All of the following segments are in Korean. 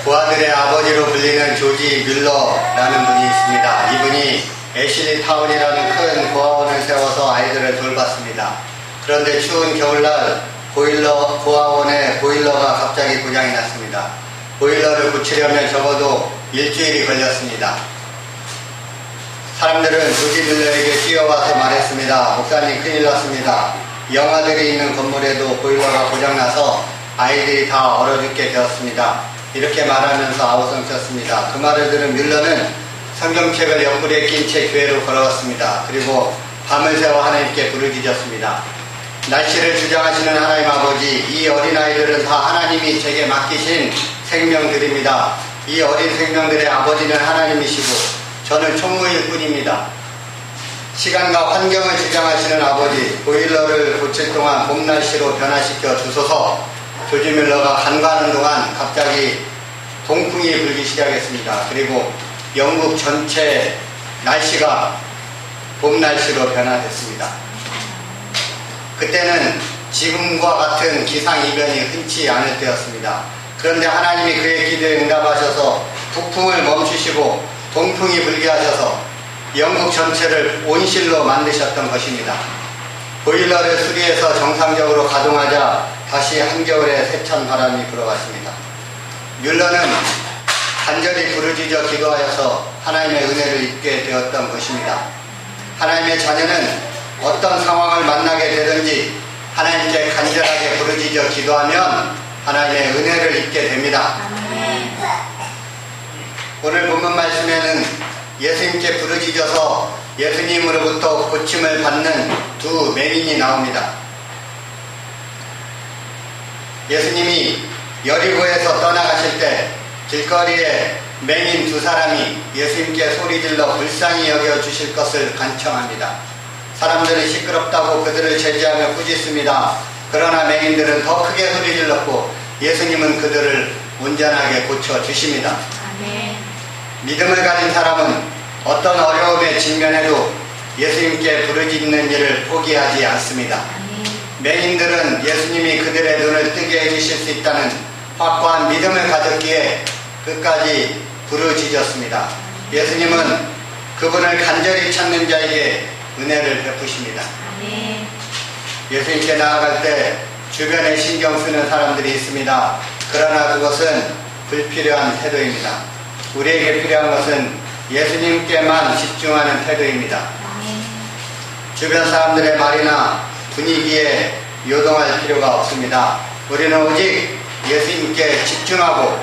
고아들의 아버지로 불리는 조지 뮬러라는 분이 있습니다. 이분이 애슐리 타운이라는 큰 고아원을 세워서 아이들을 돌봤습니다. 그런데 추운 겨울날 고아원에 보일러가 갑자기 고장이 났습니다. 보일러를 고치려면 적어도 일주일이 걸렸습니다. 사람들은 조지 뮬러에게 뛰어와서 말했습니다. 목사님, 큰일 났습니다. 영아들이 있는 건물에도 보일러가 고장나서 아이들이 다 얼어 죽게 되었습니다. 이렇게 말하면서 아우성쳤습니다. 그 말을 들은 뮬러는 성경책을 옆구리에 낀 채 교회로 걸어갔습니다. 그리고 밤을 새워 하나님께 부르짖었습니다. 날씨를 주장하시는 하나님 아버지, 이 어린아이들은 다 하나님이 제게 맡기신 생명들입니다. 이 어린 생명들의 아버지는 하나님이시고 저는 총무일 뿐입니다. 시간과 환경을 주장하시는 아버지, 보일러를 고칠 동안 봄 날씨로 변화시켜 주소서. 조지 뮬러가 간과하는 동안 갑자기 동풍이 불기 시작했습니다. 그리고 영국 전체 날씨가 봄 날씨로 변화됐습니다. 그때는 지금과 같은 기상이변이 흔치 않을 때였습니다. 그런데 하나님이 그의 기도에 응답하셔서 북풍을 멈추시고 동풍이 불게 하셔서 영국 전체를 온실로 만드셨던 것입니다. 보일러를 수리해서 정상적으로 가동하자 다시 한겨울에 세찬 바람이 불어왔습니다. 뮬러는 간절히 부르짖어 기도하여서 하나님의 은혜를 입게 되었던 것입니다. 하나님의 자녀는 어떤 상황을 만나게 되든지 하나님께 간절하게 부르짖어 기도하면 하나님의 은혜를 입게 됩니다. 오늘 본문 말씀에는 예수님께 부르짖어서 예수님으로부터 고침을 받는 두 맹인이 나옵니다. 예수님이 여리고에서 떠나가실 때 길거리에 맹인 두 사람이 예수님께 소리질러 불쌍히 여겨주실 것을 간청합니다. 사람들은 시끄럽다고 그들을 제지하며 꾸짖습니다. 그러나 맹인들은 더 크게 소리질렀고 예수님은 그들을 온전하게 고쳐주십니다. 믿음을 가진 사람은 어떤 어려움에 직면해도 예수님께 부르짖는 일을 포기하지 않습니다. 맹인들은 예수님이 그들의 눈을 뜨게 해주실 수 있다는 확고한 믿음을 가졌기에 끝까지 부르짖었습니다. 예수님은 그분을 간절히 찾는 자에게 은혜를 베푸십니다. 예수님께 나아갈 때 주변에 신경 쓰는 사람들이 있습니다. 그러나 그것은 불필요한 태도입니다. 우리에게 필요한 것은 예수님께만 집중하는 태도입니다. 주변 사람들의 말이나 분위기에 요동할 필요가 없습니다. 우리는 오직 예수님께 집중하고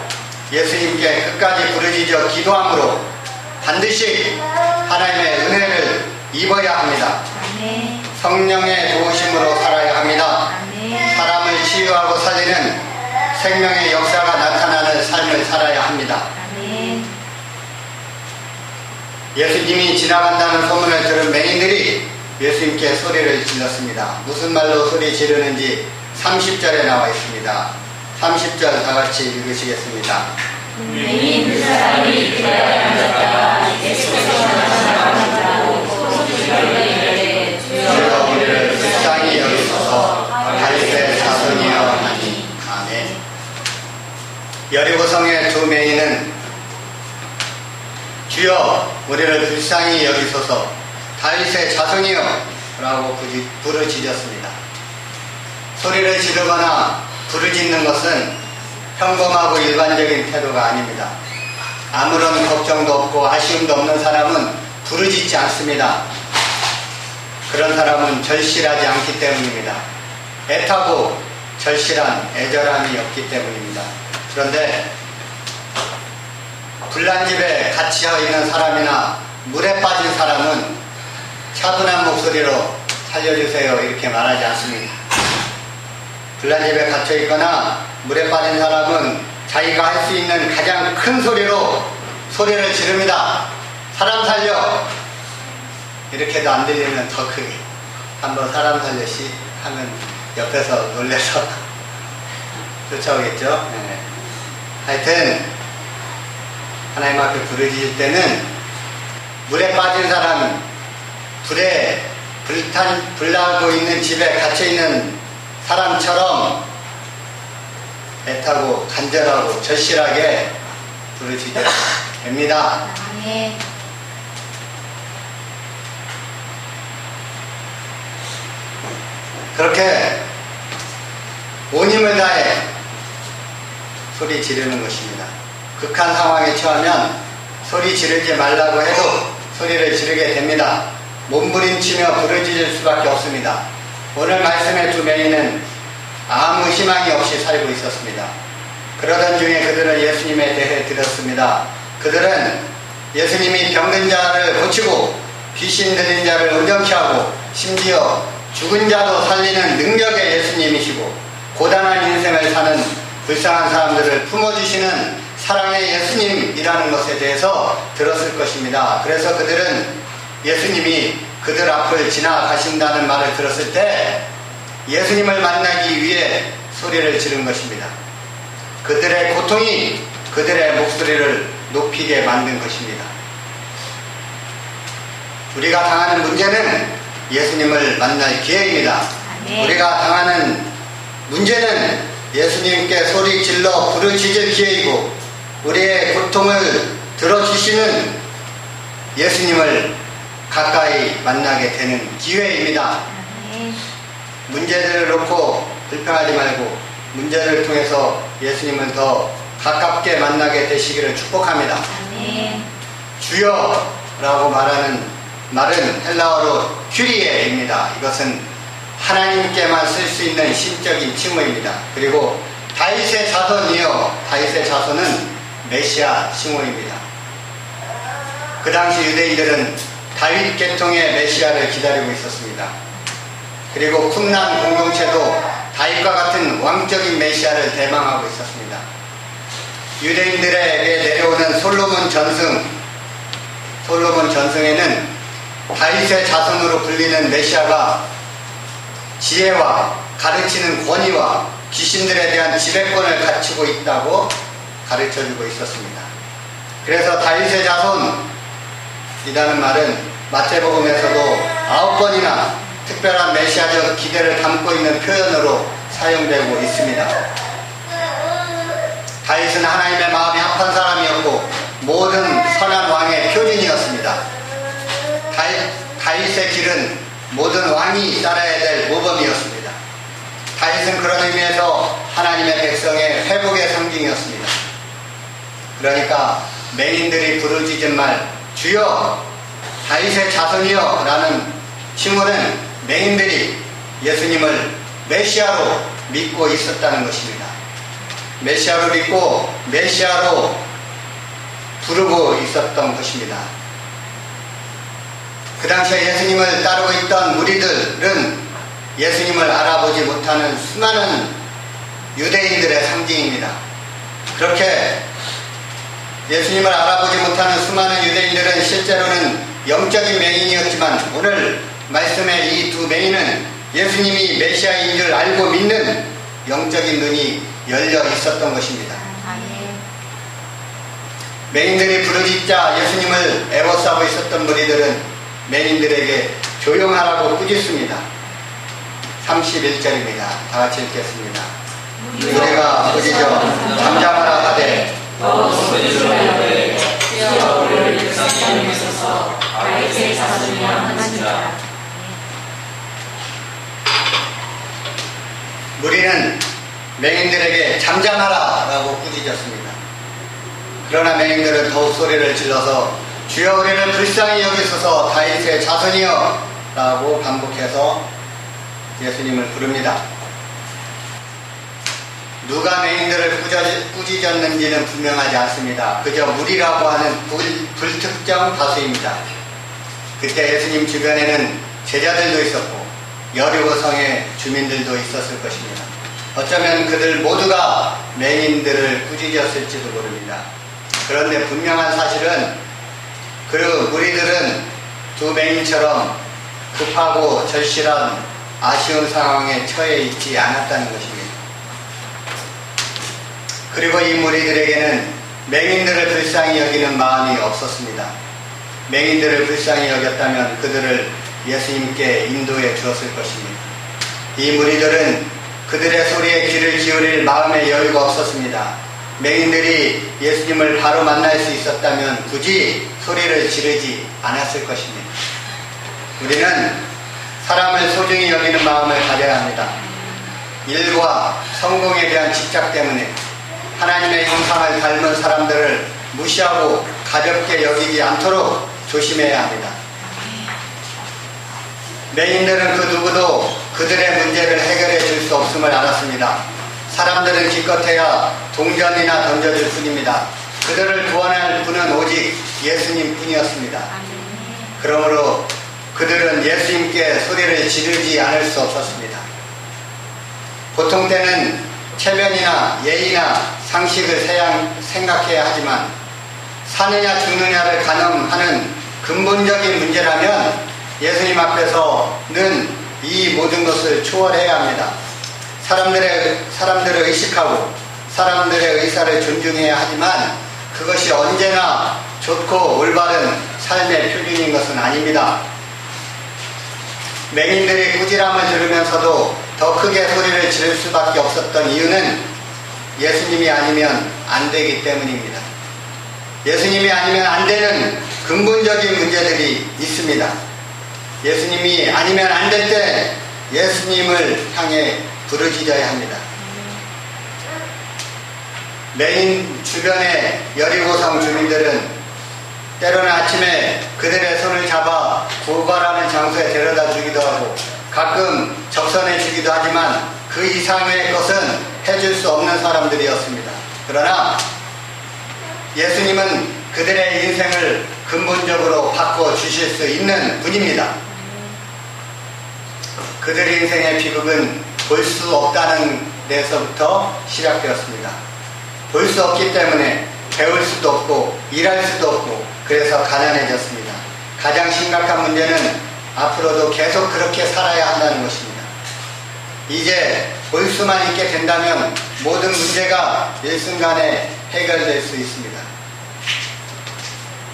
예수님께 끝까지 부르짖어 기도함으로 반드시 하나님의 은혜를 입어야 합니다. 성령의 도우심으로 살아야 합니다. 사람을 치유하고 살리는 생명의 역사가 나타나는 삶을 살아야 합니다. 예수님이 지나간다는 소문을 들은 맹인들이 예수님께 소리를 질렀습니다. 무슨 말로 소리 지르는지 30절에 나와 있습니다. 30절 다 같이 읽으시겠습니다. 맹인 두 사람이 길가에 앉았다가 예수께서 나타나고 소리를 이르되 주여 우리를 불쌍히 여기소서. 다윗의 자손이여 하니. 아멘. 여리고성의 두 맹인은 주여 우리를 불쌍히 여기소서, 다윗의 자손이여 라고 부르짖었습니다. 소리를 지르거나 부르짖는 것은 평범하고 일반적인 태도가 아닙니다. 아무런 걱정도 없고 아쉬움도 없는 사람은 부르짖지 않습니다. 그런 사람은 절실하지 않기 때문입니다. 애타고 절실한 애절함이 없기 때문입니다. 그런데 불난집에 갇혀 있는 사람이나 물에 빠진 사람은 차분한 목소리로 살려주세요 이렇게 말하지 않습니다. 불난집에 갇혀 있거나 물에 빠진 사람은 자기가 할 수 있는 가장 큰 소리로 소리를 지릅니다. 사람 살려! 이렇게도 안 들리면 더 크게. 한번 사람 살려시 하면 옆에서 놀래서 쫓아오겠죠. 네. 하여튼 하나님 앞에 부르짖을 때는 물에 빠진 사람, 불에 불나고 있는 집에 갇혀있는 사람처럼 애타고 간절하고 절실하게 부르짖어야 됩니다. 아멘. 그렇게 온 힘을 다해 소리 지르는 것입니다. 극한 상황에 처하면 소리 지르지 말라고 해도 소리를 지르게 됩니다. 몸부림치며 부르짖을 수밖에 없습니다. 오늘 말씀의 두 맹인은 아무 희망이 없이 살고 있었습니다. 그러던 중에 그들은 예수님에 대해 들었습니다. 그들은 예수님이 병든 자를 고치고 귀신 들린 자를 온전케 하고 심지어 죽은 자도 살리는 능력의 예수님이시고 고단한 인생을 사는 불쌍한 사람들을 품어주시는 사랑의 예수님이라는 것에 대해서 들었을 것입니다. 그래서 그들은 예수님이 그들 앞을 지나가신다는 말을 들었을 때 예수님을 만나기 위해 소리를 지른 것입니다. 그들의 고통이 그들의 목소리를 높이게 만든 것입니다. 우리가 당하는 문제는 예수님을 만날 기회입니다. 우리가 당하는 문제는 예수님께 소리 질러 부르짖을 기회이고 우리의 고통을 들어주시는 예수님을 가까이 만나게 되는 기회입니다. 문제들을 놓고 불평하지 말고 문제를 통해서 예수님을 더 가깝게 만나게 되시기를 축복합니다. 주여라고 말하는 말은 헬라어로 큐리에입니다. 이것은 하나님께만 쓸 수 있는 신적인 칭호입니다. 그리고 다윗의 자손이요, 다윗의 자손은 메시아 칭호입니다. 그 당시 유대인들은 다윗 계통의 메시아를 기다리고 있었습니다. 그리고 쿰란 공동체도 다윗과 같은 왕적인 메시아를 대망하고 있었습니다. 유대인들에게 내려오는 솔로몬 전승에는 다윗의 자손으로 불리는 메시아가 지혜와 가르치는 권위와 귀신들에 대한 지배권을 갖추고 있다고 가르쳐주고 있었습니다. 그래서 다윗의 자손이라는 말은 마태복음에서도 9번이나 특별한 메시아적 기대를 담고 있는 표현으로 사용되고 있습니다. 다윗은 하나님의 마음이 합한 사람이었고 모든 선한 왕의 표준이었습니다. 다윗의 길은 모든 왕이 따라야 될 모범이었습니다. 다윗은 그런 의미에서 하나님의 백성의 회복의 상징이었습니다. 그러니까 맹인들이 부르짖은 말 주여 다윗의 자손이여 라는 칭호는 맹인들이 예수님을 메시아로 믿고 있었다는 것입니다. 메시아로 믿고 메시아로 부르고 있었던 것입니다. 그 당시에 예수님을 따르고 있던 무리들은 예수님을 알아보지 못하는 수많은 유대인들의 상징입니다. 그렇게 예수님을 알아보지 못하는 수많은 유대인들은 실제로는 영적인 맹인이었지만 오늘 말씀의 이 두 맹인은 예수님이 메시아인 줄 알고 믿는 영적인 눈이 열려 있었던 것입니다. 맹인들이 부르짖자 예수님을 애워싸고 있었던 무리들은 맹인들에게 조용하라고 꾸짖습니다. 31절입니다. 다같이 읽겠습니다. 우리가 꾸짖어 잠잠하라 하되 무리는 맹인들에게 잠잠하라 라고 꾸짖었습니다. 그러나 맹인들은 더욱 소리를 질러서 주여 우리를 불쌍히 여기소서 다윗의 자손이여 라고 반복해서 예수님을 부릅니다. 누가 맹인들을 꾸짖었는지는 분명하지 않습니다. 그저 무리라고 하는 불특정 다수입니다. 그때 예수님 주변에는 제자들도 있었고 여리고성의 주민들도 있었을 것입니다. 어쩌면 그들 모두가 맹인들을 꾸짖었을지도 모릅니다. 그런데 분명한 사실은 그 무리들은 두 맹인처럼 급하고 절실한 아쉬운 상황에 처해 있지 않았다는 것입니다. 그리고 이 무리들에게는 맹인들을 불쌍히 여기는 마음이 없었습니다. 맹인들을 불쌍히 여겼다면 그들을 예수님께 인도해 주었을 것입니다. 이 무리들은 그들의 소리에 귀를 기울일 마음의 여유가 없었습니다. 맹인들이 예수님을 바로 만날 수 있었다면 굳이 소리를 지르지 않았을 것입니다. 우리는 사람을 소중히 여기는 마음을 가져야 합니다. 일과 성공에 대한 집착 때문에 하나님의 형상을 닮은 사람들을 무시하고 가볍게 여기지 않도록 조심해야 합니다. 맹인들은 그 누구도 그들의 문제를 해결해 줄 수 없음을 알았습니다. 사람들은 기껏해야 동전이나 던져줄 뿐입니다. 그들을 구원할 분은 오직 예수님 뿐이었습니다. 그러므로 그들은 예수님께 소리를 지르지 않을 수 없었습니다. 보통 때는 체면이나 예의나 상식을 생각해야 하지만 사느냐 죽느냐를 가늠하는 근본적인 문제라면 예수님 앞에서는 이 모든 것을 초월해야 합니다. 사람들을 의식하고 사람들의 의사를 존중해야 하지만 그것이 언제나 좋고 올바른 삶의 표준인 것은 아닙니다. 맹인들이 꾸지람을 들으면서도 더 크게 소리를 지를 수밖에 없었던 이유는 예수님이 아니면 안 되기 때문입니다. 예수님이 아니면 안 되는 근본적인 문제들이 있습니다. 예수님이 아니면 안 될 때 예수님을 향해 부르짖어야 합니다. 맹인 주변의 여리고성 주민들은 때로는 아침에 그들의 손을 잡아 고발하는 장소에 데려다 주기도 하고 가끔 접선해 주기도 하지만 그 이상의 것은 해줄 수 없는 사람들이었습니다. 그러나 예수님은 그들의 인생을 근본적으로 바꿔 주실 수 있는 분입니다. 그들의 인생의 비극은 볼 수 없다는 데서부터 시작되었습니다. 볼 수 없기 때문에 배울 수도 없고 일할 수도 없고 그래서 가난해졌습니다. 가장 심각한 문제는 앞으로도 계속 그렇게 살아야 한다는 것입니다. 이제 볼 수만 있게 된다면 모든 문제가 일순간에 해결될 수 있습니다.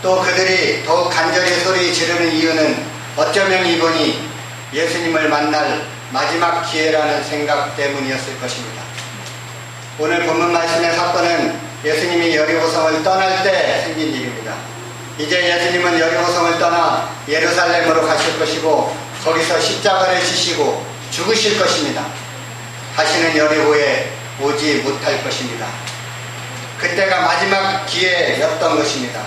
또 그들이 더욱 간절히 소리 지르는 이유는 어쩌면 이번이 예수님을 만날 마지막 기회라는 생각 때문이었을 것입니다. 오늘 본문 말씀의 사건은 예수님이 여리고성을 떠날 때 생긴 일입니다. 이제 예수님은 여리고성을 떠나 예루살렘으로 가실 것이고 거기서 십자가를 지시고 죽으실 것입니다. 다시는 여리고에 오지 못할 것입니다. 그때가 마지막 기회였던 것입니다.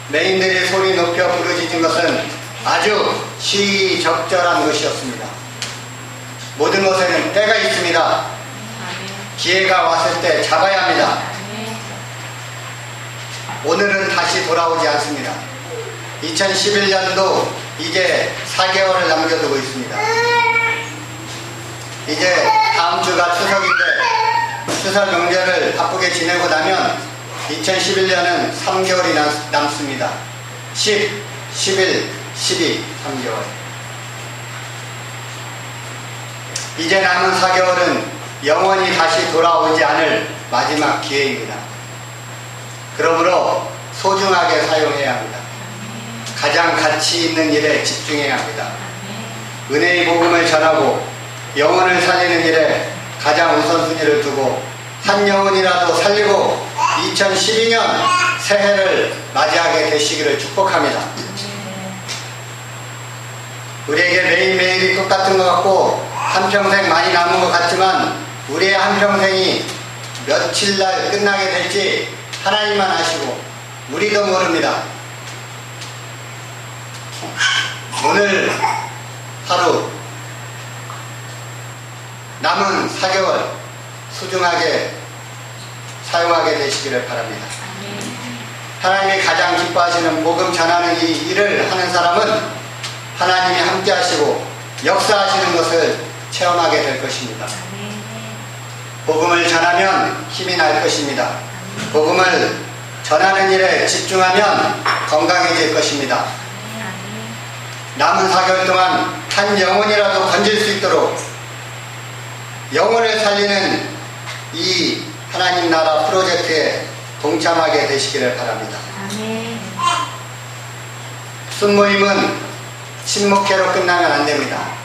맹인들이 소리 높여 부르짖은 것은 아주 시적절한 것이었습니다. 모든 것에는 때가 있습니다. 기회가 왔을 때 잡아야 합니다. 오늘은 다시 돌아오지 않습니다. 2011년도 이제 4개월을 남겨두고 있습니다. 이제 다음 주가 추석인데 추석 명절을 바쁘게 지내고 나면 2011년은 3개월이 남습니다. 10, 11, 12, 3개월. 이제 남은 4개월은 영원히 다시 돌아오지 않을 마지막 기회입니다. 그러므로 소중하게 사용해야 합니다. 가장 가치 있는 일에 집중해야 합니다. 은혜의 복음을 전하고 영혼을 살리는 일에 가장 우선순위를 두고 한 영혼이라도 살리고 2012년 새해를 맞이하게 되시기를 축복합니다. 우리에게 매일매일이 똑같은 것 같고 한평생 많이 남은 것 같지만 우리의 한평생이 며칠날 끝나게 될지 하나님만 아시고 우리도 모릅니다. 오늘 하루 남은 4개월 소중하게 사용하게 되시기를 바랍니다. 하나님이 가장 기뻐하시는 복음 전하는 이 일을 하는 사람은 하나님이 함께 하시고 역사하시는 것을 체험하게 될 것입니다. 복음을 전하면 힘이 날 것입니다. 복음을 전하는 일에 집중하면 건강해질 것입니다. 남은 4개월 동안 한 영혼이라도 건질 수 있도록 영혼을 살리는 이 하나님 나라 프로젝트에 동참하게 되시기를 바랍니다. 순모임은 친목회로 끝나면 안 됩니다.